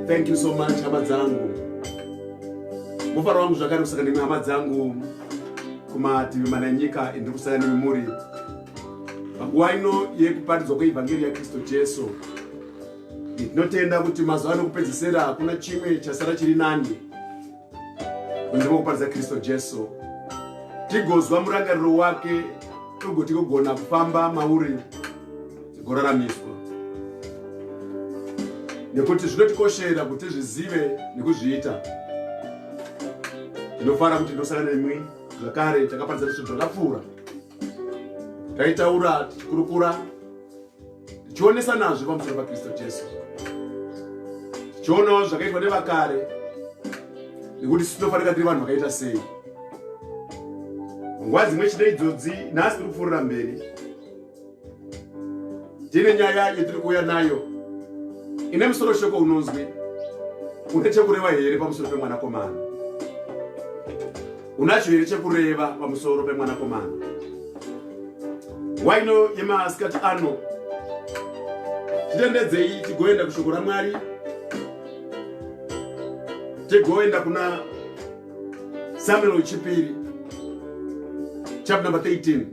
Thank you so much, hama dzangu. Mufaro wangu zvakare kusaka nemi hama dzangu kumativi mana enyika endiri kusaka nemi muri. Panguva ino yekuparidzwa kweevhangeri yaKristu Jesu, tinotenda kuti mazuva ano kupedzisira hakuna chimwe chasara chiri nani kunze kwekuparidza Kristu Jesu. Tigozwa murangariro wake, tigogona kufamba mauri, tigoraramiswa. Nekuti zvinotikoshera kuti zvizive nekuzviita. Tinofara kuti ndosangana nemwi zvakare takaparidza zvinhu zvakapfuura. Taitaura tichikurukura tichionesa nazvo pamusoro paKristu Jesu. Tichionawo zvakaitwa nevakare nekuti tinofanira tiri vanhu vakaita sei. Nguva dzimwe chida idzodzi nhasi tiri kupfuurira mberi. Tine nyaya yetiri kuuya nayo ine musoro shoko unonzwi une chekureva here pamusoro pemwanakomana. Unacho here chekureva pamusoro pemwanakomana. Nguva ino yemasikati ano titendedzei tigoenda kushoko raMwari, tigoenda kuna Samuel wechipiri chapter number 13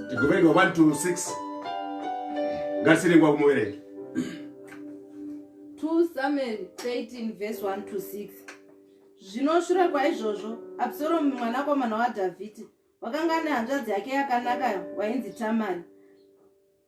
tigoverenga 1 to 6. Ngatisirengwa kumuverenga 2 Samuel 13 verse 1 to 6. Zvino shure kwaizvozvo Absalomu mwanakomana waDhavhidhi wakanga ane hanzvadzi yake yakanaka wainzi Tamari.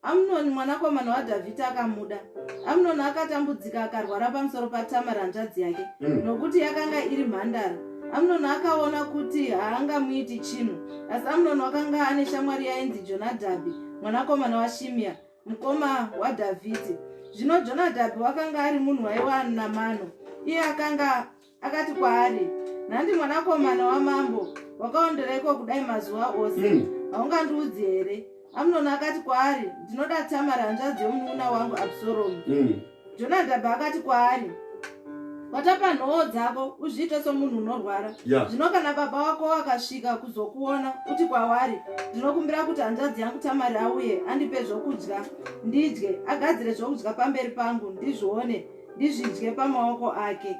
Amnoni mwanakomana waDhavhidhi akamuda. Amnoni akatambudzika akarwara pamusoro paTamari hanzvadzi yake nokuti yakanga iri mhandara. Amnoni akaona kuti haangamuiti chinhu, asi Amnoni wakanga ane shamwari yainzi Jonadhabhi mwanakomana waShimea mukoma waDhavhidhi. Zvino Jonadhabhi wakanga ari munhu waiwana mano. Iye akati kwaari, "Nhandi mwanakomana wamambo, wakaondereiko kudai mazuva ose? Haungandiudzi here?" Amnoni akati kwaari, "Ndinoda Tamari hanzvadzi yomunun'una wangu Absalomu." Jonadhabhi akati kwaari, "Watapa nhoo dzako uzviite somunhu unorwara. Zvino kana baba wako akasvika kuzokuona, uti kwavari, ndinokumbira kuti hanzvadzi yangu Tamari auye andipe zvokudya ndidye, agadzire zvokudya pamberi pangu ndizvione, ndizvidye pamaoko ake."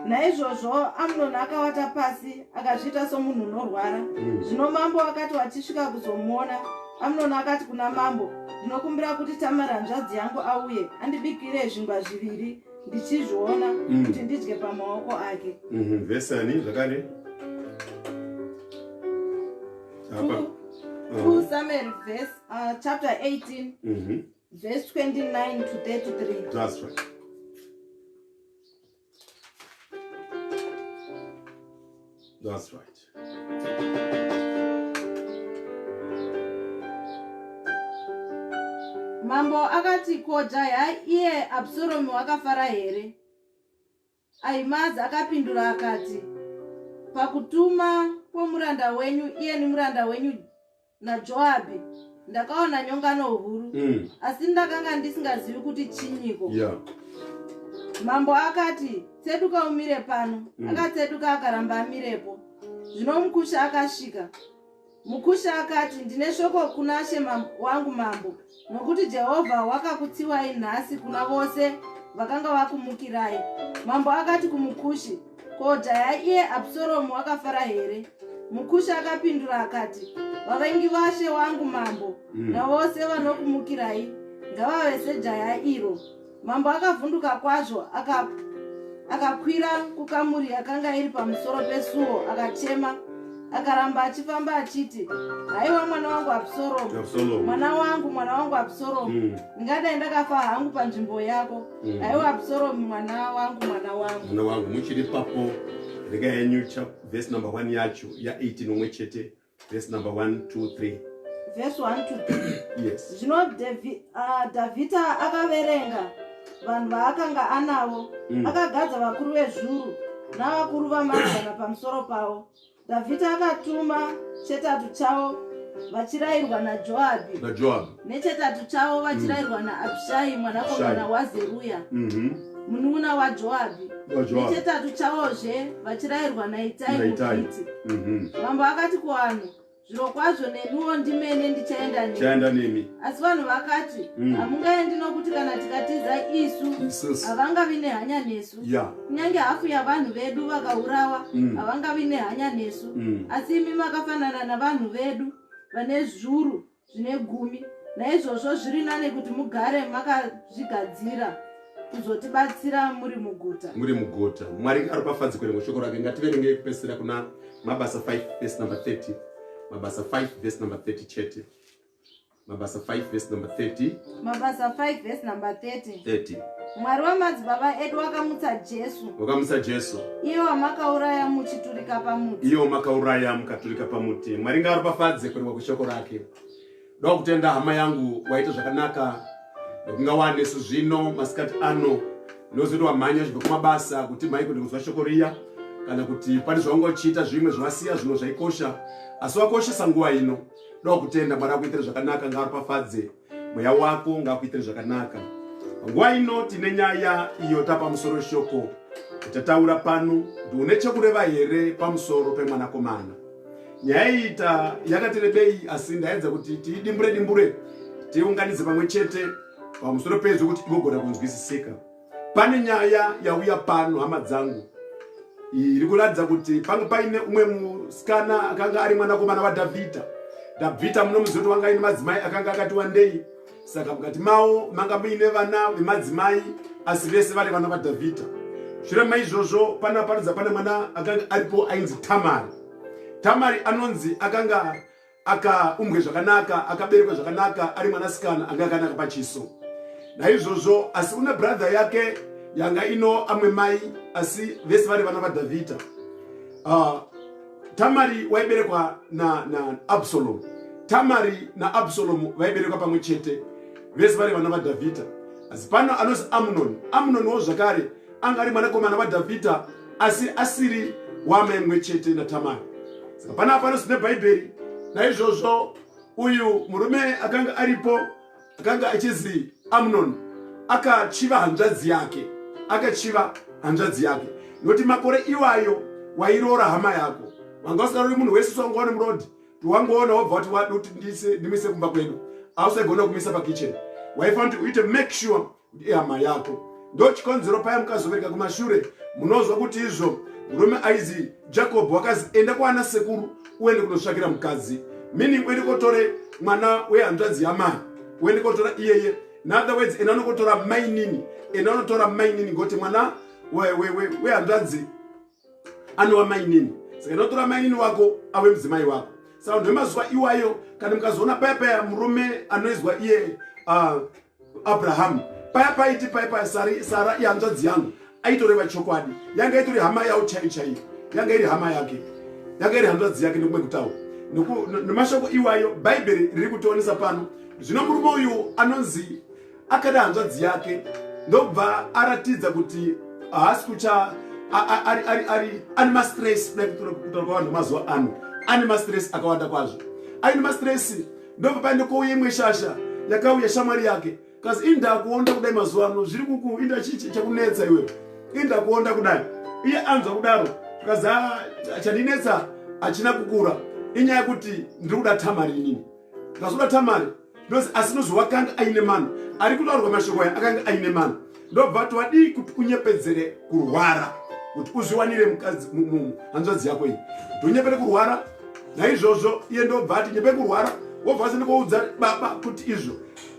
Naizvozvo Amnoni akawata pasi akazviita somunhu unorwara. Zvino mambo akati wachisvika kuzomuona, Amnoni akati kuna mambo, "Ndinokumbira kuti Tamari hanzvadzi yangu auye andibikire zvingwa zviviri ndichizviona kuti ndidye pamaoko ake." Vesani zvakare 2 Samuel chapter 18 verse 29 to 33. That's right. That's right. Mambo akati, "Ko jaya iye Absalomu wakafara here?" Ahimaazi akapindura akati, "Pakutuma pomuranda wenyu iye nemuranda wenyu naJoabhi ndakaona nyongano huru, asi ndakanga ndisingazivi kuti chinyiko." Mambo akati, "Tseduka umire pano." Akatseduka akaramba amirepo. Zvino mukusha akasvika. Mukusha akati, "Ndine shoko kuna she wangu mambo, nokuti Jehovha wakakutsiwai nhasi kuna vose vakanga vakumukirai." Mambo akati kumukushi, "Ko jaya iye Absalomu wakafara here?" Mukusha akapindura akati, "Vavengi vashe wangu mambo navose vanokumukirai ngavave sejaya iro." Mambo akavhunduka kwazvo akakwira kukamuri yakanga iri pamusoro pesuo akachema, akaramba achifamba achiti, haiwa mwana wangu Absalomu, mwana wangu Absalomu, ndingadai ndakafa hangu panzvimbo yako. Haiwa Absalomu, mwana wangu. Muchiri papo rega yenyu verse number 1 yacho ya 18 omwe chete, verse number 1 2 3. Verse 1 to 3. Yes. Zvino Dhavhidha akaverenga vanhu vaakanga anavo, akagadza vakuru vezviuru navakuru vamazana pamusoro pavo. Dhavhidha akatuma chetatu chavo vachirayirwa naJoabhi, nechetatu chavo vachirayirwa naAbhishai mwanakomana waZeruya, munun'una waJoabhi, nechetatu chavozve vachirayirwa naItai muGiti. Mambo akati kuvanhu, zvirokwazvo neniwo ndimene ndichaenda nemi. Asi vanhu vakati, hamungaendi nokuti kana tikatiza isu havangavi nehanya nesu. Kunyange hafu yavanhu vedu vakaurawa havangavi nehanya nesu. Asi imi makafanana navanhu vedu vane zviuru zvine 10. Naizvozvo zviri nane kuti mugare makazvigadzira kuzotibatsira muri muguta. Mwari aripafadzi kwere mushoko rake. Ngativerenge kupesera kuna Mabasa 5 verse number 30. Mabasa 5 verse number 30 chete. Mabasa 5 verse number 30. Mabasa 5 verse number 30. Mwari wamadzibaba edu wakamutsa Jesu. Iye wamakauraya muchiturika pamuti. Mwari ngaaripafadze kwere kushoko rake. Ndoda kutenda hama yangu waita zvakanaka. Ndokunga wanesu zvino masikati ano. Nozoti wamhanya zvibva kumabasa kuti maikuti kuzwa shoko riya. Kana kuti pane zvaungochita zvimwe zvasiya zvino zvaikosha, asi wakoshesa nguva ino. Ndoda kutenda Mwari akuitire zvakanaka, ngaaripafadze mweya wako, ngaakuitire zvakanaka. Nguva ino tine nyaya iyo tapamusoro shoko tataura pano, kuti une chekureva here pamusoro pemwanakomana. Nyaya iyi yakatirebei, asi ndaedza kuti tiidimbure tiunganidze pamwe chete pamusoro pezvo kuti igogona kunzwisisika. Pane nyaya yauya pano hama dzangu, iri kuratidza kuti panga paine umwe musikana akanga ari mwanakomana waDhavhidha. Munomuziva kuti wanga aine madzimai akanga akati wandei. Saka mukati mavo manga muine vana vemadzimai, asi vese vari vana vaDhavhidha. Shure maizvozvo panoparidza pane mwana akanga aripo ainzi Tamari anonzi akanga akaumbwe zvakanaka, akaberekwa zvakanaka, ari mwanasikana anga akanaka pachiso. Naizvozvo asi una brother yake yanga ino amwe mai, asi vese vari vana vaDhavhidha. Tamari waiberekwa na Absalomu. Tamari na Absalomu vaiberekwa pamwe chete, vese vari vana vaDhavhidha. Asi pano anozi Amunoniwo zvakare anga ari mwanakomana waDhavhidha, asi asiri wamai mwe chete naTamari. Saka panapa anozine Bhaibheri. Naizvozvo uyu murume akanga aripo, akanga achizi Amunoni, akachiva hanzvadzi yake. Noti makore iwayo wairora hama yako. Wanga usikarori munhu wese wangoona murodi, wangoona wabva kuti wadi kuti ndimise kumba kwedu, ausagona kumisa pakitchen. Waifanira kuti uite make sure kuti ihama yako. Ndo chikonzero paya mukazovereka kumashure, munozwa kuti izvo murume aizi Jacob wakazi enda kuana sekuru uende kunotsvakira mukadzi. Meaning uende kotore mwana wehanzvadzi yamai, uende kotora iyeye. In other words, ena nokotora mainini, ngoti mwana wehanzvadzi anowa mainini. Saka inotora mainini wako ave mudzimai wako. Saka ndemazuva iwayo kana mukazoona paya murume anoizwa iye Abraham, paya Sara ihanzvadzi yangu aitoreva chokwadi, yanga itori hama yawo chaiyo, yanga iri hama yake, yanga iri hanzvadzi yake nekumwe kutaura. Nemashoko iwayo Bhaibheri riri kutionesa pano. Zvino murume uyu anonzi akada hanzvadzi yake, ndobva aratidza kuti haasi kucha ane mastress. Kutaura kwavanhu mazuva ano ane mastress akawanda kwazvo. Aine mastress ndobva paine kouya imwe shasha yakauya shamwari yake, kazi inda kuonda kudai mazuva ano zviri kuku, inda chichi chakunetsa iwe, inda kuonda kudai. Iye anzwa kudaro, kazi achandinetsa achina kukura inyaya yekuti ndiri kuda Tamari inini. Ngazoda Tamari asi nozi wakanga aine mano, ari kutaurwa mashoko aya akanga aine mano. Ndobva kuti wadi kuti unyepedzere kurwara, kuti uzviwanire mukadzi hanzvadzi yako iyi, kuti unyepere kurwara. Naizvozvo iye ndobva ati nyepe kurwara, wobva asende koudza baba kuti izvo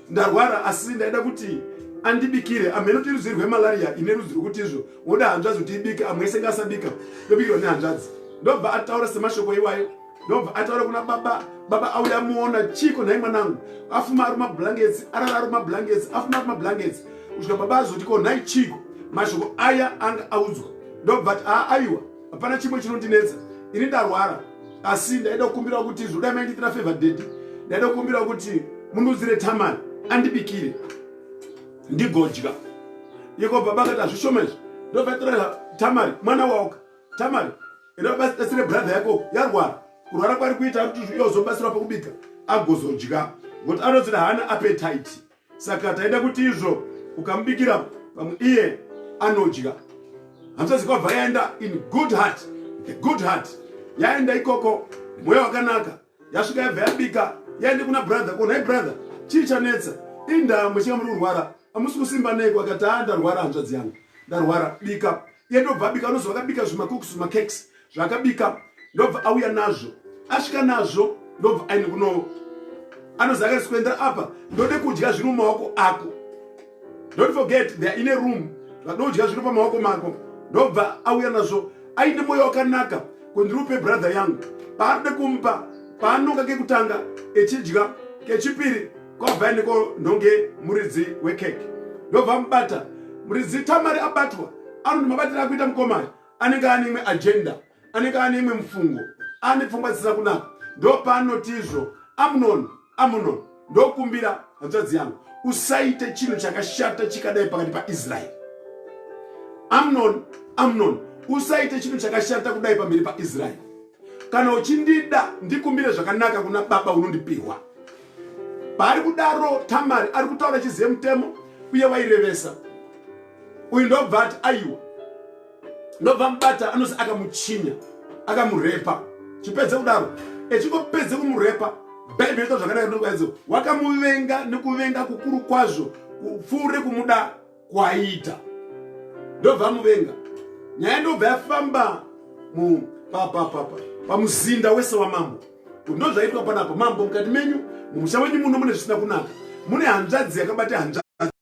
ndarwara, asi ndaida kuti andibikire amenoti rudzi rwemalaria ine rudzi rwokuti izvo woda hanzvadzi kuti ibike amwe sengasabika yobikirwa nehanzvadzi. Ndobva ataura semashoko iwayo, ndobva ataura kuna baba. Baba auya muona chiko nhai mwanangu afuma ari mablankets, arara ari mablankets, afuma ari mablankets. Kusvika baba azoti ko nhai chiko, mashoko aya anga audzwa. Ndobva ati aiwa hapana chimwe chinondinetsa, ini ndarwara asi ndaida kukumbira kuti izvo dai mainditira favor date, ndaida kukumbira kuti mundudzire Tamari andibikire ndigodya. Iko baba akati azvishomezvo. Ndobva atora Tamari mwana waoka, Tamari enda batsire brother yako yarwara, kurwara kwari kuita kuti yozobatsira pakubika agozodya ngokuti anozi haana appetite. Saka taida kuti izvo ukamubikira pamwe iye anodya. Hanzvadzi kwabva yaenda in good heart, a good heart. Yaenda ikoko mweya wakanaka, yasvika yabva yabika yaende kuna brother ko nhai brother chii chanetsa inda mwechinga muri kurwara amusi kusimba neko. Akati ndarwara hanzvadzi yangu ndarwara bika. Iye ndobva abika anozva akabika zvimakuks zvimakeks zvakabika ndobva auya nazvo. Asvika nazvo ndobva aine kuno anozi akati kuendera apa ndode kudya zviri mumaoko ako. Don't forget they are in a room. Vadodya zviri pamaoko mako. Ndobva auya nazvo aine moyo wakanaka kundirupe brother yangu. Paanode kumupa paanonga kekutanga echidya, kechipiri kwabva neko ndonge muridzi wekeke. Ndobva amubata muridzi Tamari abatwa anoti mabatiro akuita mukomana anenge ane imwe agenda, anenge ane imwe mufungo, ane pfungwa dzisina kunaka. Ndopaanoti izvo Amunoni ndokumbira hanzvadzi yangu usaite chinhu chakashata chikadai pakati paIsraeri. Amunoni usaite chinhu chakashata kudai pamberi paIsraeri. Kana uchindida ndikumbire zvakanaka kuna baba unondipihwa. Pari kudaro Tamari ari kutaura chizive mutemo uye wairevesa. Uyu ndobva ati aiwa. Ndobva mubata anozi akamuchinya akamurepa. Chipedze kudaro echingopedze kumurepa Bhaibheri inoita zvakanaka ndokwadzo wakamuvenga nekuvenga kukuru kwazvo kupfuure kumuda kwaita. Ndobva amuvenga. Nyaya ndobva yafamba pamuzinda wese wamambo. Ndozvaitwa panapo mambo mukati menyu mumusha wenyu muno mune zvisina kunaka. Mune hanzvadzi yakabata hanzvadzi.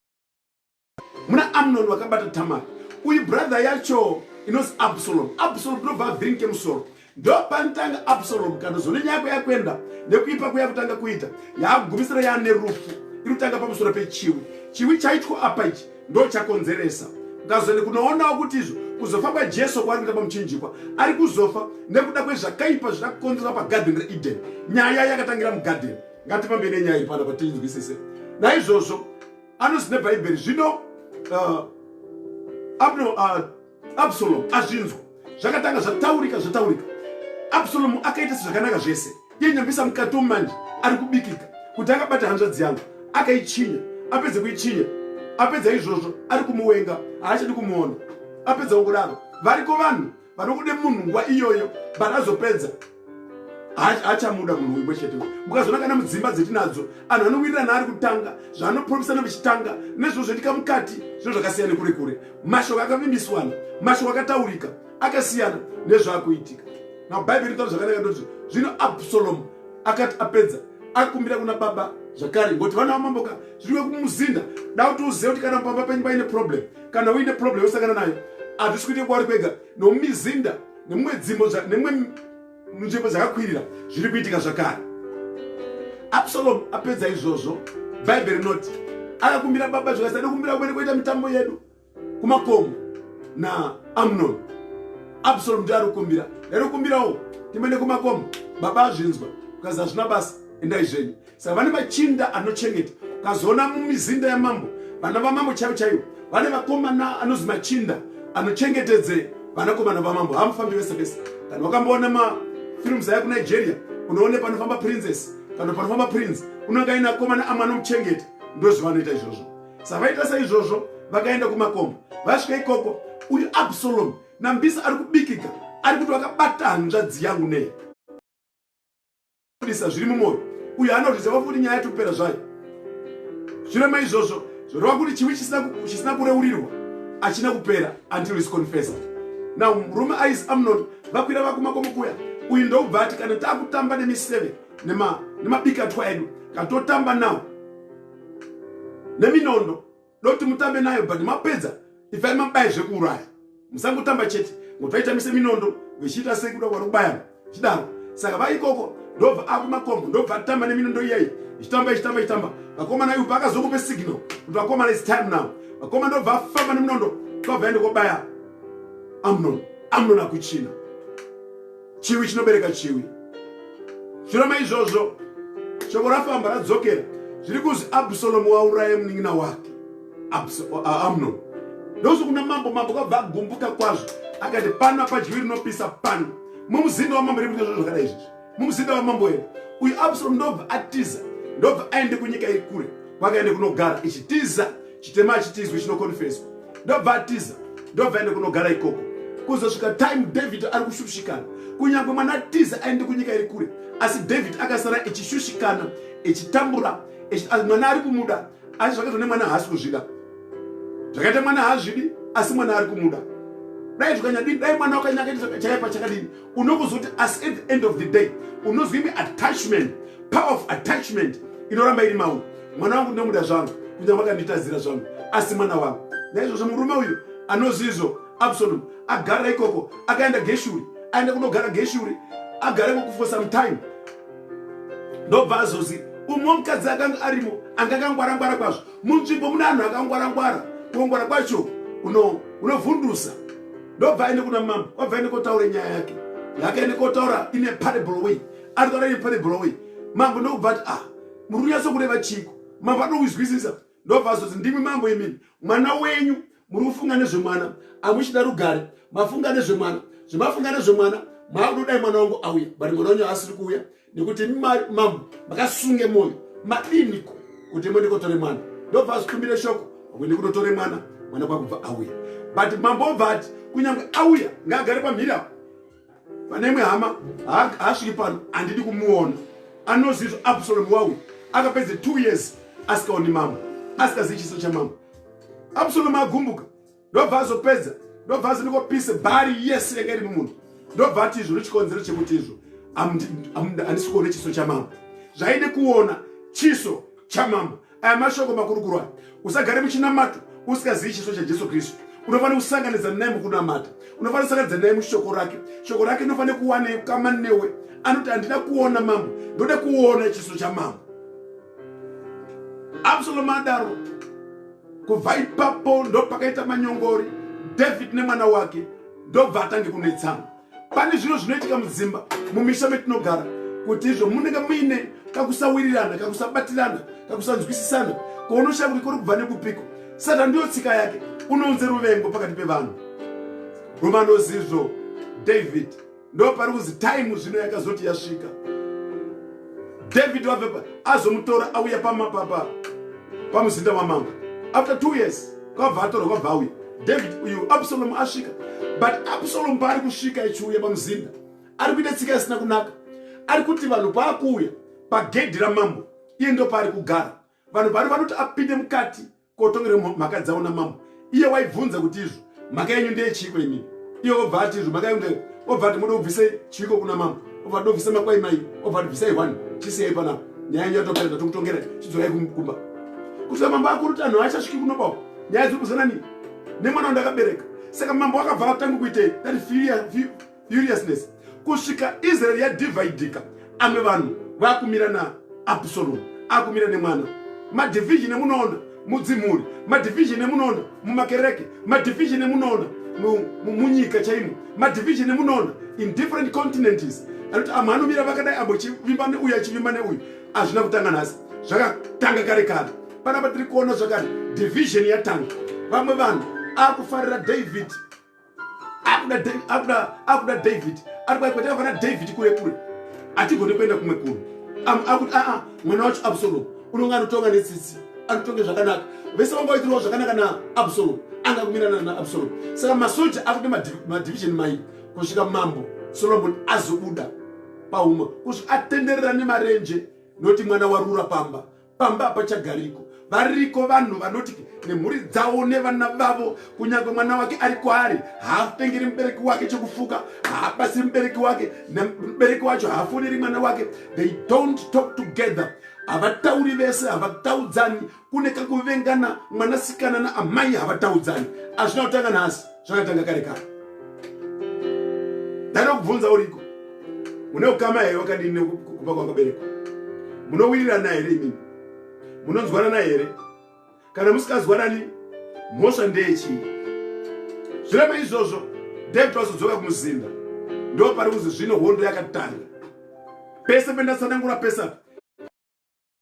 Muna Amunoni wakabata Tamari. Uyu brother yacho inozi Absalom. Absalom ndobva avhirinike musoro. Ndopanotanga Absalom kana zone nyako yakwenda nekuipa kuyakutanga kuita yagumisira yaane rufu irutanga pamusoro pechiwi. Chiwi chaitwa apa ichi ndo chakonzeresa. Ngazone kunoonawo kuti izvo kuzofamba Jesu kwari kuita pamuchinjikwa ari kuzofa nekuda kwezvakaipa zvakakonzera pagarden reEden. Nyaya yakatangira mugarden. Ngatipambe nenyaya iri pana patinzwisise. Naizvozvo anozi neBhaibheri zvino Absalom azvinzwa zvakatanga zvataurika. Absalom akaita zvakanaka zvese. Iye nyambisa mukati manje ari kubikika kuti akabata hanzvadzi yangu akaichinya. Apedza kuichinya apedza izvozvo ari kumuwenga haachadi kumuona. Apedza kudaro variko vanhu vanokude munhu nguva iyoyo vanazopedza haachamuda munhu wimwe chete. Mukazona kana mudzimba dzetinadzo anhu anowirirana ari kutanga zvaanopromisana vichitanga nezvo zvetika mukati zvinhu zvakasiyana kure kure. Mashoko akavimbiswana, mashoko akataurika akasiyana nezvaakuitika. Na Bhaibheri inotaura zvakanaka ndoti zvino Absalom akati apedza akumbira kuna baba zvakare ngoti vana vamamboka zviriwe kumuzinda. Da kuti uzive kuti kana pamba penyu paine problem, kana uine problem yosangana nayo hazvisi kuite kwauri kwega, nomumizinda nemumwe dzimbo nemumwe nzvimbo dzakakwirira zviri kuitika zvakare. Absalom apedza izvozvo Bhaibheri inoti akakumbira baba zvakasiyana kumbira kwene kuita mitambo yedu kumakomo na Amunoni. Absalom ndiye ari kukumbirawo timende kumakomo. Baba azvinzwa ukazi hazvina basa endai zvenyu. Saka vane machinda anochengeta. Ukazoona mumizinda yamambo vana vamambo chaivo vane vakomana anozi machinda anochengetedze vanakomana vamambo. Hamufambi vese vese. Kana wakamboona mafilms aya kuNigeria unoone panofamba princess kana panofamba prince unonga ina komana amanomuchengeta. Ndozvavanoita izvozvo. Saka vaita saizvozvo vakaenda kumakomo. Vasvika ikoko uyu Absalom nambisa ari kubikika ari kuti wakabata hanzvadzi yangu nei kudisa zviri mumwoyo. Uyu anozviziva kuti nyaya yatopera zvayo. Zvirema izvozvo zvoreva kuti chiwi chisina kureurirwa achina kupera until is confessed. Now murume aizi Amunoni vakwira vakumakomo kuya. Uyu ndobva ati kana taakutamba nemiseve nemabikatwa edu kana totamba nawo neminondo doti mutambe nayo but mapedza ifai mabai zvekuuraya. Musangotamba chete ngotaita mise minondo vechita sekuda kwarubaya chidaro. Saka vaikoko ndobva akumakombo ndobva atamba neminondo iyeyi ichitamba vakomana iwo pakazokupe signal kuti vakomana it's time now. Vakomana ndobva afamba neminondo kwabva ende kobaya Amnon akuchina. Chiwi chinobereka chiwi. Shure maizvozvo shoko rafamba radzokera zviri kuzi Absalomu wauraya munin'ina wake Amnon. Ndozo kuna mambo kwabva agumbuka kwazvo akati pana padyiri rinopisa pano mumuzinda wamambo riri kuita zvakadai izvi mumuzinda wamambo ere. Uyu Absalomu ndobva atiza ndobva aende kunyika iri kure kwakaende kunogara ichitiza chitema achitizwi chinokonfeswa ndobva atiza ndobva aende kunogara ikoko kuzosvika time David ari kushushikana kunyange mwana atiza aende kunyika iri kure asi David akasara echishushikana echitambura mwana ari kumuda asi zvakaita nemwana haasi kuzvida zvakaita mwana haazvidi asi mwana ari kumuda. Dai zvakanyadini dai mwana wakanyakaita chakaipa chakadini unokuzoti as at the end of the day unozwa imi attachment power of attachment inoramba iri mauri. Mwana wangu ndinomuda zvangu kunyange wakanditadzira zvangu asi mwana wangu. Naizvozvo murume uyu anozizvo Absalom agara ikoko akaenda Geshuri aenda kunogara Geshuri agareko for some time ndobva azozi umwe mukadzi akanga arimo angangangwara kwazvo munzvimbo muna anhu akangwara kuongwara kwacho unovhundusa ndobva aende kuna mambo wabva aende kotaura nyaya yake yakaende kotaura ine parable way ari taura ine parable way mambo ndobva ati muri kunyatso kureva chiko mambo anozwisisa ndobva azozi ndimi mambo imini mwana wenyu muri kufunga nezvemwana amuchida rugare mafunga nezvemwana zvemafunga nezvemwana maakudodai mwana wangu auya but mwana wangu asiri kuuya nekuti mambo makasunge moyo madiniko kuti mwende kotore mwana ndobva azitumbire shoko mwende kutotore mwana kwakubva auya but mambo obva ati kunyange auya ngaagare pamhiri pane imwe hama haasviki pano handidi kumuona anozizvo Absalomu wauya akapedze 2 years asikaoni mambo asikazivi chiso chamambo. Absalomu agumbuka ndobva azopedza ndobva azinikopise bhari yese yanga iri mumunhu ndobva ati izvo nechikonzero chekuti izvo handisi kuona chiso chamambo zvaide kuona chiso chamambo. Aya mashoko makurukuru aya usagare muchinamato usikazivi chiso chaJesu Kristu. Unofanira kusanganidzana naye mukunamata unofanira kusanganidzana naye mushoko rake shoko rake rinofanira kuwane kama newe anoti handina kuona mambo ndode kuona chiso chamambo. Absalomu adaro kubva ipapo ndopakaita manyongori David nemwana wake ndobva atange kunetsana. Pane zvino zvinoitika mudzimba mumisha metinogara kuti izvo munenge muine kakusawirirana kakusabatirana kakusanzwisisana kounoshaya kuti kuri kubva nekupiko. Saka ndiyo tsika yake unounze ruvengo pakati pevanhu. Romanozizvo David ndopari kuzi time zvino yakazoti yasvika David wabva azomutora auya pamuzinda wamambo. After 2 years kwabva atora kwabva auya David uyu Absalomu asvika but Absalomu paari kusvika echiuya pamuzinda ari kuita tsika isina kunaka. Ari kuti vanhu paakuuya pagedhi ramambo iye ndo paari kugara. Vanhu vari vanoti apinde mukati kotongera mhaka dzavo namambo. Iye waibvunza kuti izvo mhaka yenyu ndeyechiko imini. Iye obva ati izvo mhaka yenyu obva ati muda kubvise chiko kuna mambo obva ati obvise makwai mai obva ati bvisai 1 chisiyai panapa nyaya yenyu yatopera tatokutongera chidzorai kumba kusvika mambo akuti anhu achasviki kunobako nyaya dziri kuzana nini nemwana wandakabereka. Saka mambo akabva atanga kuite that furiousness kusvika Israeri yadivhaidhika. Amwe vanhu vakumira naAbsalomu akumira nemwana. Madivision emunoona mudzimuri madivision emunoona mumakereke madivision emunoona munyika chaimo madivision emunoona in different continents anoti amwe anomira vakadai ambo chivimba neuyu achivimba neuyu hazvina kutanga nhasi zvakatanga kare kare. Panapa tiri kuona zvakare division yatanga. Vamwe vanhu akufarira David akuda David ari kwaikuti avana David kure kure atigone kuenda kumwe kuno akuti mwana wacho Absalomu unonge anotonga netsitsi anotonge zvakanaka vese vangoitirawo zvakanaka naAbsalomu angakumirana naAbsalomu. Saka masoja akuti madivision mai kusvika mambo Solomon azobuda pauma kusvika atenderera nemarenje noti mwana warura pamba apachagariko. Variko vanhu vanoti nemhuri dzavo nevana vavo kunyange mwana wake ari kwaari haatengeri mubereki wake chekufuka haapasi mubereki wake nemubereki wacho haafoneri mwana wake. They don't talk together. havatauri vese, havataudzani. Kune kakuvengana mwanasikana naamai havataudzani. Hazvina kutanga nhasi, zvakatanga kare kare. Ndada kubvunza uriko, mune ukama here wakadini kuba kwakaberekwa? Munowirirana here imini? Munonzwanana here? Kana musikazwanani, mhosva ndeyechii? Zvirema izvozvo, David wasodzoka kumuzinda. Ndo pari kuzi zvino hondo yakatanga. Pese pendatsanangura pesa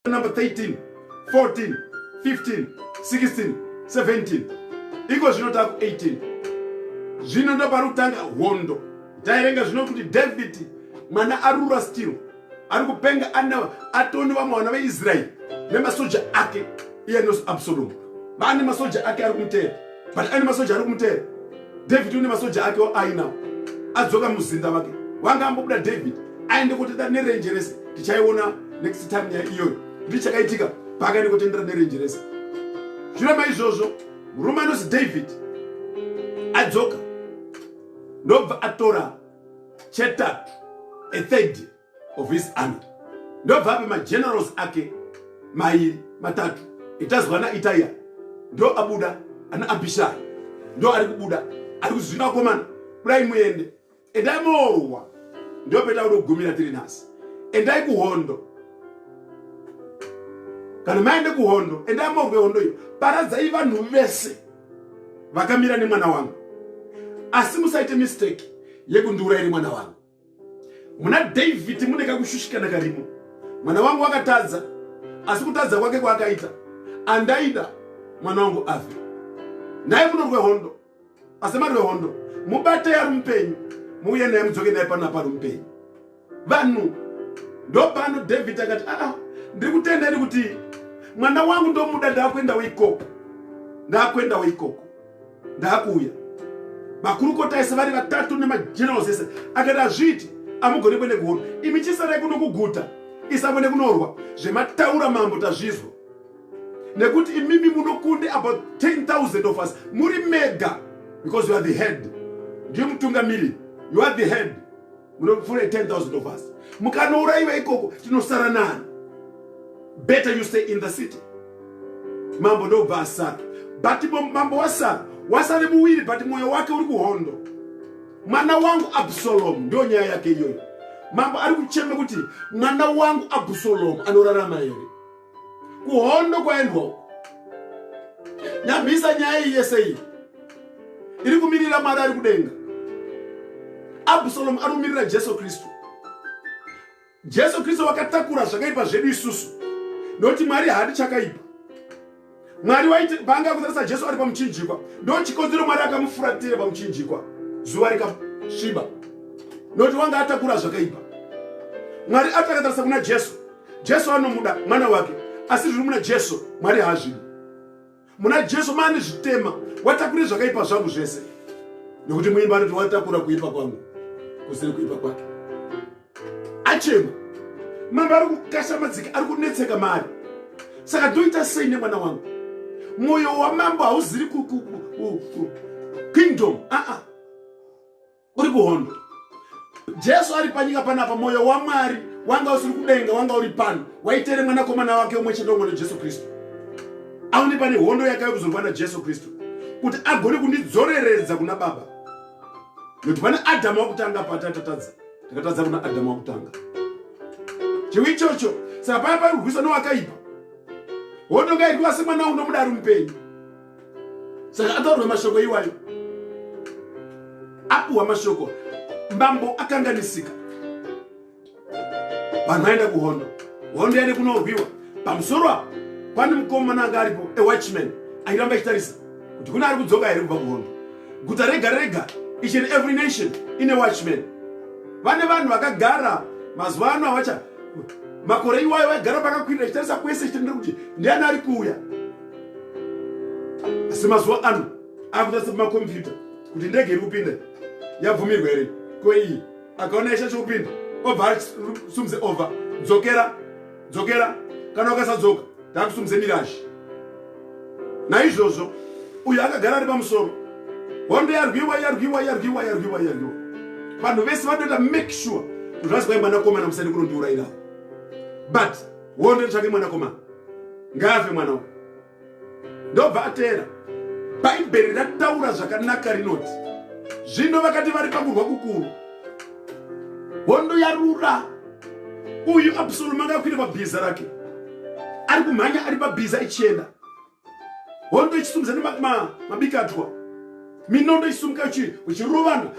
number 13, 14, 15, 16, 17. Iko zvino taku 18. Zvino ndo pari kutanga hondo. Tairenga zvino kuti David mwana arura still. Ari kupenga atoni vamwe vana veIsraeri nemasoja ake, iye no Absalom. Vane masoja ake ari kumutera. But ane masoja ari kumutera. David une masoja ake ainawo. Adzoka muzinda wake. Wanga ambobuda David aende kutenda nerenje rese. Tichaiona next time ya iyoyo. Ndichakaitika pakani kutendera nerenje rese. Zvirema izvozvo, murume anozi David adzoka ndobva atora chetatu, a third of his army. Ndobva ape magenerals ake mairi matatu. Itazwana Itaya ndo abuda, ana Abishai ndo ari kubuda, ari kuzvina komana kudai muende. Endai moorwa, ndo peta unogumira tiri nhasi. Endai kuhondo. Kana maende kuhondo, endai moorwe hondo iyo. Paradzai vanhu vese vakamira nemwana wangu. Asi musaite mistake yekundiurayira mwana wangu. Muna David mune kakushushikana karimo. Mwana wangu wakatadza, asi kutadza kwake kwakaita andaida mwana wangu afe. Naye munorwe hondo, asi marwe hondo, mubate yari mupenyu, muuye naye mudzoke naye pano pari mupenyu. Vanhu ndo pano David akati, ndiri kutendeni kuti mwana wangu ndo muda ndakwenda weikoko. Ndakwenda weikoko. Ndakuya. Makurukota ese vari vatatu nemagenerals ese akati azviti amugone kwende kuhondo. Imi chisarai kuno kuguta, isavone kunorwa. Zvemataura mambo tazvizwa. Nekuti imimi munokunde about 10,000 of us. Muri mega, because you are the head. Ndiyo mutungamiri, you are the head. Munofure 10,000 of us. Mukanouraiwa ikoko, tinosara nani. Better you stay in the city. Mambo ndo basara. But mambo wasari muwiri, but moyo wake uri kuhondo. Mwana wangu Absalom ndo nyaya yake iyoyo. Mambo ari kucheme kuti mwana wangu Absalom anorarama here. Kuhondo kwaendwa. Nyambisa nyaya yese iyi. Iri kumirira Mwari ari kudenga. Absalom arumirira Jesu Kristu. Jesu Kristu wakatakura zvakaipa zvedu isusu. Noti Mwari haadi chakaipa. Mwari waiti panga kutarisa Jesu ari pamuchinjikwa. Ndo chikonzero Mwari akamufuratira pamuchinjikwa. Zuva rikasviba. Noti wanga atakura zvakaipa. Mwari atakatarisa kuna Jesu. Jesu anomuda mwana wake. Asi zviri muna Jesu Mwari haazvidi. Muna Jesu mane zvitema. Watakure zvakaipa zvangu zvese. Nokuti muimba anoti watakura kuipa kwangu, kusiri kuipa kwake. Achema. Mambo ari kukashamadzika, ari kunetseka mari. Saka ndoita sei nemwana wangu? Moyo wamambo hauziri kingdom. Uri kuhondo. Jesu ari panyika panapa, moyo waMwari wanga usiri kudenga, wanga uri pano. Waitere mwanakomana wake omwe chete omwe Jesu Kristu. Aone pane hondo yakayokuzorwa naJesu Kristu kuti agone kundidzoreredza kuna Baba. Nokuti pane Adamu wakutanga patatatadza. Takatadza kuna Adamu wakutanga. Chiwi ichocho, saka paya pari kurwisana wakaipa. Hondo ngairwiwa semwana wangu nomuda ari mupenyu. Saka ataurwa mashoko iwayo. Apuwa mashoko. Mbambo akanganisika. Vanhu vaenda kuhondo. Hondo yaende kunorwiwa. Pamusoro apo pane mukomana anga aripo, a watchman, airamba ichitarisa kuti kuna ari kudzoka here kubva kuhondo. Guta rega rega, each and every nation in a watchman. Vane vanhu vakagara mazuva ano avacha makore iwayo vaigara pakakwirira ichitarisa kwese ichitendera kuti ndiani ari kuuya. Asi mazuva ano akutarisa pamakombiyuta kuti ndege iri kupinda yabvumirwa here ko iyi. Akaona ishe chokupinda obva asumudze over, dzokera kana wakasadzoka takusumudze miraji. Naizvozvo uyu akagara ari pamusoro, hondo yarwiwa. Vanhu vese vanoita make sure kuti vazivai mwanakomana musati kunondiurayira. But wonde tsvake mwanakomana ngafe mwana uyu. Ndobva atera bhaibheri rataura zvakanaka rinoti zvino vakati vari pakurwa kukuru hondo yarura. Uyu Absalomu akakwira pabhiza rake ari kumhanya ari pabhiza ichienda, hondo ichisumudza nemabikatwa, minondo ichisumuka ichirovana,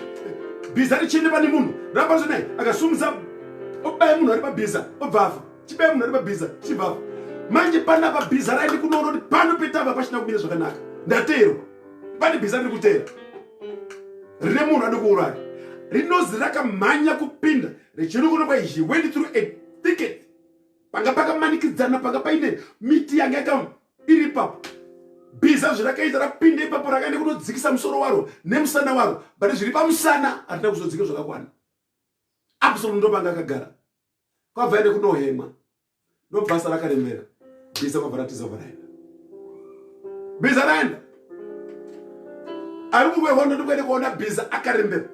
bhiza richienda pane munhu rapazvinai akasumudza obaya munhu ari pabhiza obva afa, chibaya munhu ari pabhiza chibva afa. Manje panapa bhiza raindi kunoona kuti pano petava pachina kumira zvakanaka, ndateerwa pane bhiza riri kuteera rine munhu adi kuuraya, rinozi rakamhanya kupinda richiri kunokwa he went through a thicket. Panga pakamanikidzana, panga paine miti yanga yaka iri ipapo, bhiza zvirakaita rapinda ipapo rakaenda kunodzikisa musoro waro nemusana waro, but zviri pamusana hatina kuzodzika zvakakwana. Absalomu ndopanga akagara, kwabva aende kunohemwa, ndobvasa rakarembera, bhiza kwabva ratiza varaenda, bhiza raenda. Ari kumwe hondo ndikuende kuona bhiza akarembera.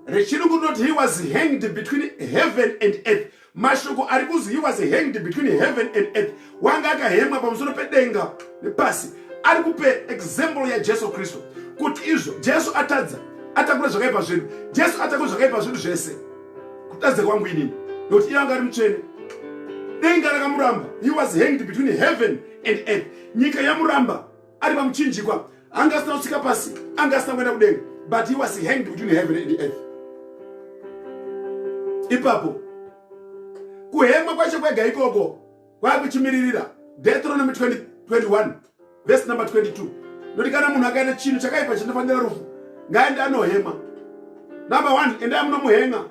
Richiri kunoti he was hanged between heaven and earth. Mashoko ari kuzi he was hanged between heaven and earth. Wanga akahemwa pamusoro pedenga nepasi. Ari kupe example ya Jesu Kristu kuti izvo Jesu atadza atakura zvakaipa zvinhu, Jesu atakura zvakaipa zvinhu zvese kutadza kwangu inini nokuti iye anga ari mutsvene. Denga rakamuramba, he was hanged between heaven and earth. Nyika yamuramba ari pamuchinjikwa, anga asina kusvika pasi, anga asina kuenda kudenga, but he was hanged between heaven and earth. Ipapo kuhemwa kwacho kwega ikoko kwakuchimiririra. Deuteronomy 21 verse number 22 noti kana munhu akaita chinhu chakaipa chinofanira rufu ngaende anohema. Number 1, endai munomuhenga.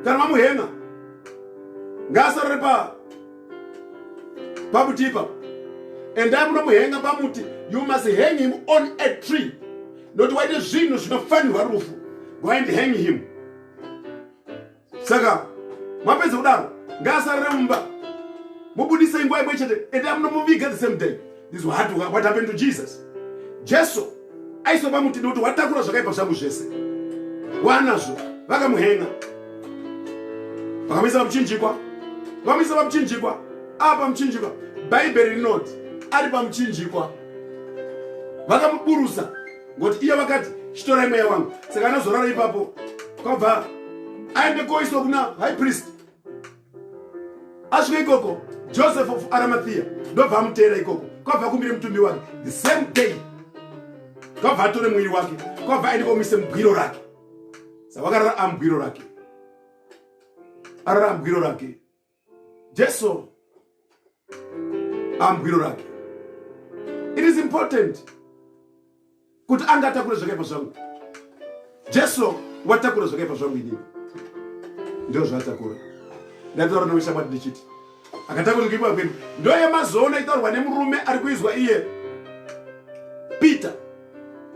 Kana mamuhenga ngasarore pamuti ipapo, endai munomuhenga pamuti. You must hang him on a tree. Noti waite zvinhu zvinofanirwa rufu, go and hang him. Saka mapedza kudaro ngasarore mumba, mubudise nguva imwe chete, endai munomuviga the same day. This is what happened to Jesus. Jesu aiswa pamuti nokuti watakura zvakaipa zvangu zvese, wanazvo vakamuhenga, vakamisa pamuchinjikwa, apa pamuchinjikwa. Bhaibheri rinoti ari pamuchinjikwa vakamuburusa ngokuti iye vakati chitora mweya wangu. Saka anozorara ipapo, kwabva aende koiswa kuna high priest. Asvika ikoko, Joseph of Arimathea ndobva amuteera ikoko, kwabva akumbire mutumbi wake the same day, kwabva atore mwiri wake, kwabva aende komuise mugwiro rake. Saka wakarara amugwiro rake, arara amugwiro rake. Jesu amugwiro rake. It is important kuti anga atakura zvakaipa zvangu. Jesu watakura zvakaipa zvangu inini, ndio zvatakura. Ndataura nomushamwati ndichiti akatakura kuipa kwenyu ndo yemazoona itaurwa nemurume ari kuizwa iye Peter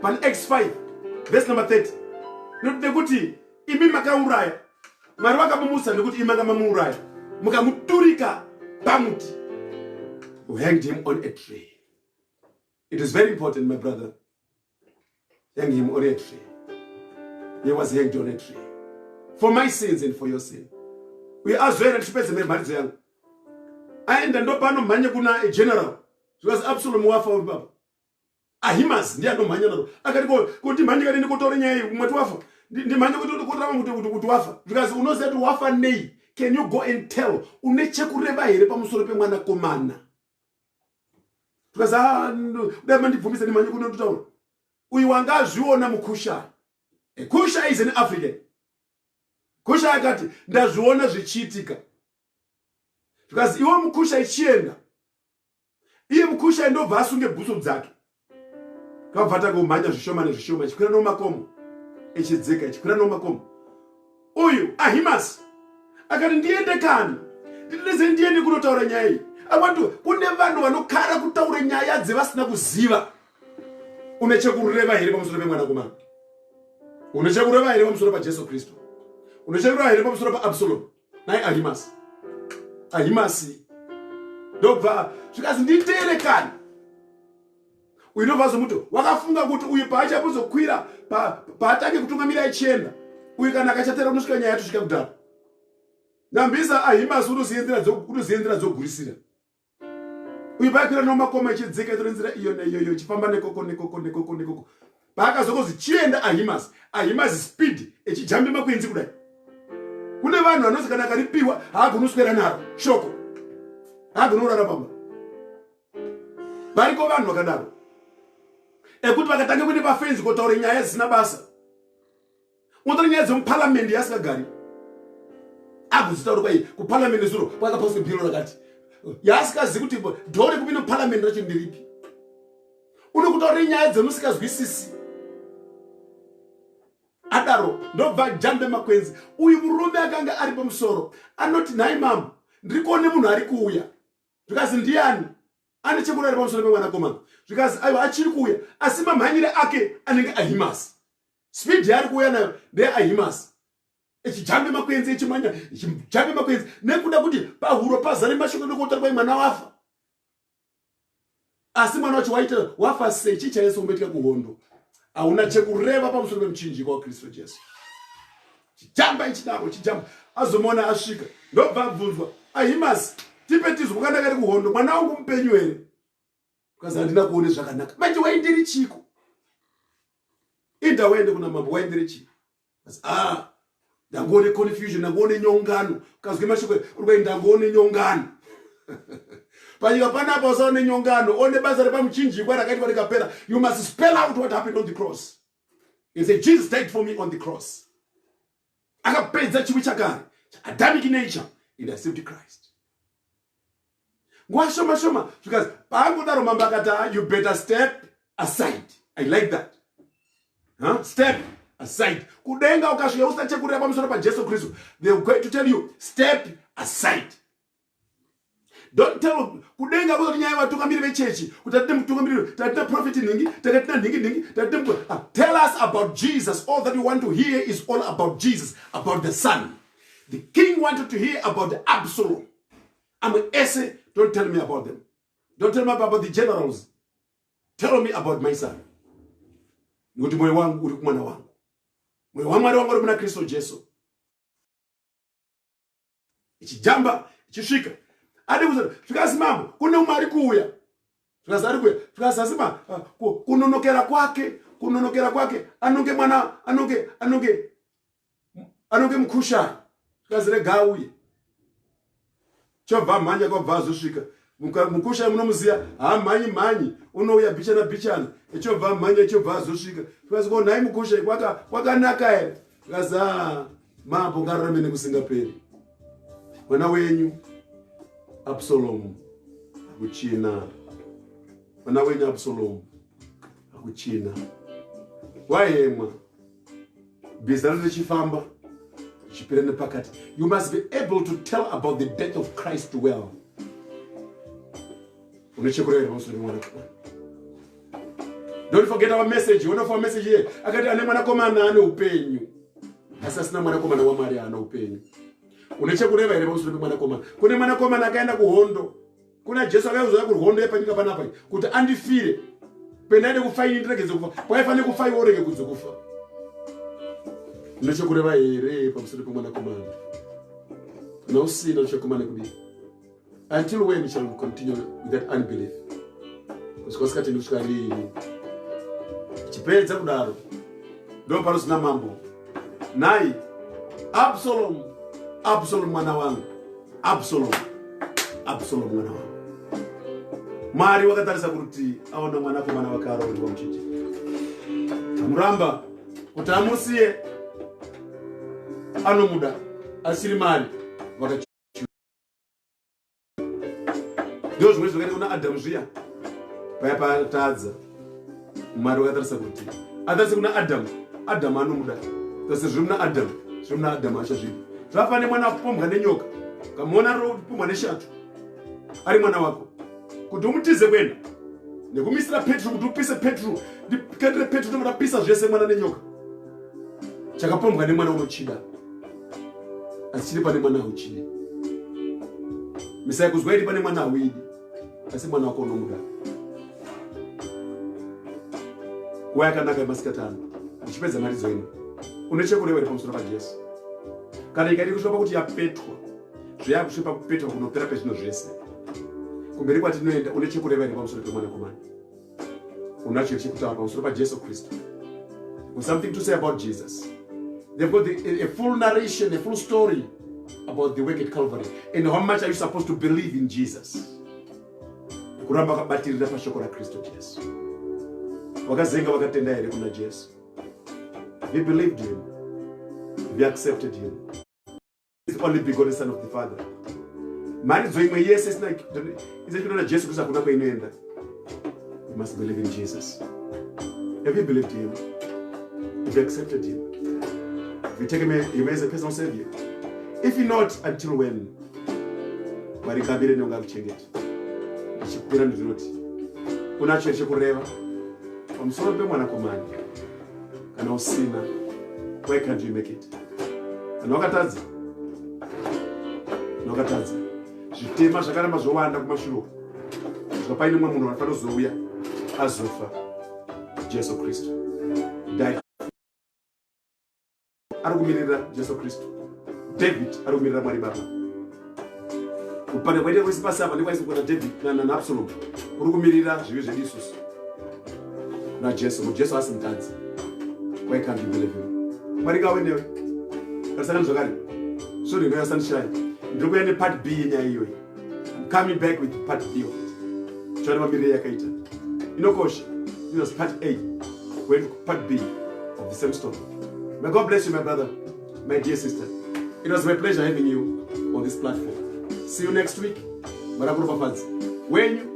pan X5 verse number 30 nekuti imi makauraya, Mwari vakamumutsa nekuti imi manga mamuuraya, mukamuturika pamuti. You hanged him on a tree. It is very important, my brother. Hang him on a tree. He was hanged on a tree for my sins and for your sin. We are zvera tichipedze mharidzo yangu. Aenda ndopano mhanye kuna general. Because Absalomu wafa baba. Ahimazi ndiye anomhanya naro. Akati kuti mhanye kati ndikutaura nyaya iyi mwati wafa. Ndimhanye kuti wafa. Because unoziva kuti wafa nei. Can you go and tell une chekureva here pamusoro pemwana komana? Because dai mandibvumisa ndimhanye kuti nditaura. Uyu wanga azviona muKushai. Kushai is an African. Kushai akati ndazviona zvichiitika. Because iwo muKushai ichienda, iye muKushai ndobva asunge bhutsu dzake, kabva atakumhanya zvishoma nezvishoma, chikwira nomakomo echidzeka, chikwira nomakomo. Uyu Ahimasi akati ndiende kani, ndiende kunotaura nyaya iyi. Abantu kune vanhu vanokara kutaura nyaya dzevasina kuziva. Une chekureva here pamusoro pemwanakomana? Une chekureva here pamusoro paJesu Kristu? Une chekureva here pamusoro paAbsalomu? Naye Ahimasi. Ahimasi ndobva zvikazi nditeere kani. Uyu ndobva muto wakafunga kuti uyu paachazokwira paatange kutungamira ichienda, uyu kana akachateera unosvika nyaya yatosvika kudhara. Nambisa Ahimas unoziendera dzogurisira. Uibakira nomakoma ichidzika itorenzera iyo neyo chifamba nekoko. Paakazokozi chienda Ahimas speed echijambe makwenzi kudai. Kune vanhu vanozi kana akaripiwa haagunoswera naro shoko. Haagunorara pamba. Variko vanhu vakadaro. Ekuti vakatanga kuti pafenzi kotaura nyaya dzisina basa. Unotaura nyaya dzemuparliamendi yasikagari. Akudzitaura kwai kuparliamendi zuro kwakaposwe bhiro rakati. Yaasikazi kuti dhori kupinda muparliamendi racho ndiripi. Unokutaura nyaya dzemusikazwisisi. Adaro ndobva jambe makwenzi. Uyu murume akanga ari pamusoro anoti nhai mambo ndirikuone munhu ari kuuya. Zvikazi ndiani? Ane chekuru ari pamusoro pemwanakomana. Zvikazi aiwa achiri kuuya asi mamhanyire ake anenge Ahimas. Speed yaari kuuya nayo ndeAhimas. Echijambe makwenzi echimanya echijambe makwenzi nekuda kuti pahuro pazare mashoko nokutaura kwai mwana wafa. Asi mwana wacho wafa sei chichayeso kumbetika kuhondo. Hauna chekureva pamusoro pemuchinjikwa waKristu Jesu. Chijamba ichidaro chijamba azomona asvika ndobva abvunzwa Ahimas tipe tizwa kwakanaka ari kuhondo mwana wangu mupenyu here. Ukazi handina kuone zvakanaka. Manje waindiri chiko. Inda waende kuna mambo waindiri chiko. Ndangone confusion, ndangone nyongano. Ukazwe mashoko uri ndangone nyongano. Panyika panapa usaone nyongano, one basa repamuchinjikwa rakaitwa rikapera. You must spell out what happened on the cross. You say Jesus died for me on the cross. Akapedza chivi chakare, Adamic nature, in accepted Christ. Shoma, because pangodaro mamba akati you better step aside. I like that. Step aside. Kudenga ukasvika usachekurira pamusoro paJesu Kristu. They're going to tell you step aside. Don't tell kudenga kuti nyaya vatungamiri vechechi kuti tatite mutungamiri tatite prophet ningi takatina ningi tatite tell us about Jesus. All that you want to hear is all about Jesus, about the son. The king wanted to hear about the Absalom. I'm an essay. Don't tell me about them. Don't tell me about the generals. Tell me about my son. Kuti moyo wangu uri kumwana wangu. Moyo wamwari wangu uri muna Kristu Jesu. Ichijamba ichisvika ade kuzara zvikazi mambo kune umwe ari kuuya. Zvikazi ari kuuya zvikazi asima kunonokera kwake anonge mwana anonge mukushai. Zvikazi rega auye. Chobva mhanya kwabva azosvika mukushai munomuziya mhanyi unouya bichana echobva mhanya echobva azosvika. Zvikazi ko nhai mukushai kwakanaka here. Zvikazi mambo ngararame nekusingaperi. Mwana wenyu Absalom akuchina. Mwana wenyu Absalom akuchina. Wahemwa bhiza richifamba chipera nepakati. You must be able to tell about the death of Christ well. Unechekurera pamusoro pemwana. Don't forget our message. You know for message here. Akati ane mwanakomana ane upenyu. Asi asina mwanakomana waMwari ana upenyu. Unechekureva here pamusoro pemwanakomana. Kune mwanakomana akaenda kuhondo. Kuna Jesu akauya kuhondo yepanyika panapa kuti andifire. Pendaide kufa ini ndiregedze kufa. Kwaifane kufa iwe urege kuzokufa. Unechekureva here pamusoro pemwanakomana. Usina unechekumana kudii. Until when shall we continue with that unbelief? Kusikati ndikushikari chipedza kudaro ndo parusina mambo nai Absalom mwana wangu Absalom mwana wangu. Mwari wakatarisa kuti aona mwanakomana wake aroorwa mucheche. Amuramba kuti amusiye anomuda asiri mari wakachi. Ndio zvimwe zvakaita kuna Adamu zviya paya patadza. Mwari wakatarisa kuti atarisa kuna Adamu anomuda. Kasi zviri muna Adamu achazvipa. Zvafane mwana apombwa nenyoka. Ukamuona ropombwa neshato ari mwana wako kuti umutize kwenda nekumisira Petro kuti upise Petro ndikandire Petro ndomutapisa zvese mwana nenyoka. Chakapombwa nemwana unochida asi chiri pane mwana auchidi. Misai kuzwa iri pane mwana auidi asi mwana wako unomuda. Nguva yakanaka masikatano ndichipedza maridzo ino. Unechekureva here pamusoro paJesu. Kana ikaiti kusvika pakuti yapetwa zveyakusvipa kupeta kunopera pezvino zvese. Kumberi kwatinoenda une chekureva here pamusoro pemwanakomana? Unacho chekutaura pamusoro paJesu Kristu. With something to say about Jesus. They've got a full narration, a full story about the work at Calvary. And how much are you supposed to believe in Jesus? Kuramba kabatirira pashoko ra Kristu Jesu. Wakazenga wakatenda here kuna Jesu. We believed him. We accepted him. He's the only begotten Son of the Father. Mari zoimwe yese isina Jesu kusa kuna kwainoenda. You must believe in Jesus. Have you believed him? Have you accepted him? Have you taken him as a personal savior? If not, until when? Marikabire nonga kuchengeta. Chikupira ndinoti. Unacho chekureva. Pamusoro pemwanakomana. Kana usina, why can't you make it? Kana wakatadza. Nokatadza. Zvitema zvakaramba zvowanda kumashuro. Zvapaine mumwe munhu anofanira azofa. Jesu Kristu. Died. Arikumirira Jesu Kristu. David arikumirira Mwari Baba. Kupanda kwaite kwese pasava ndikwaisi kuna David na Absalom. Urikumirira zvivi zvedu isusu. Na Jesu, Jesu asimutadzi. Why can't you believe him? Mwari kawendewe. Kasaka zvakare. Sure no sunshine. Ndikuya ne part B nyaya iyoyi. I'm coming back with part B. Chana mamirire yakaita. Inokosha. This was part A. When part B of the same story. May God bless you, my brother, my dear sister. It was my pleasure having you on this platform. See you next week. Marakuru Papadzi. When you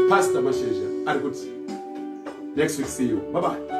Pastor Mashesha. Next week, see you. Bye-bye.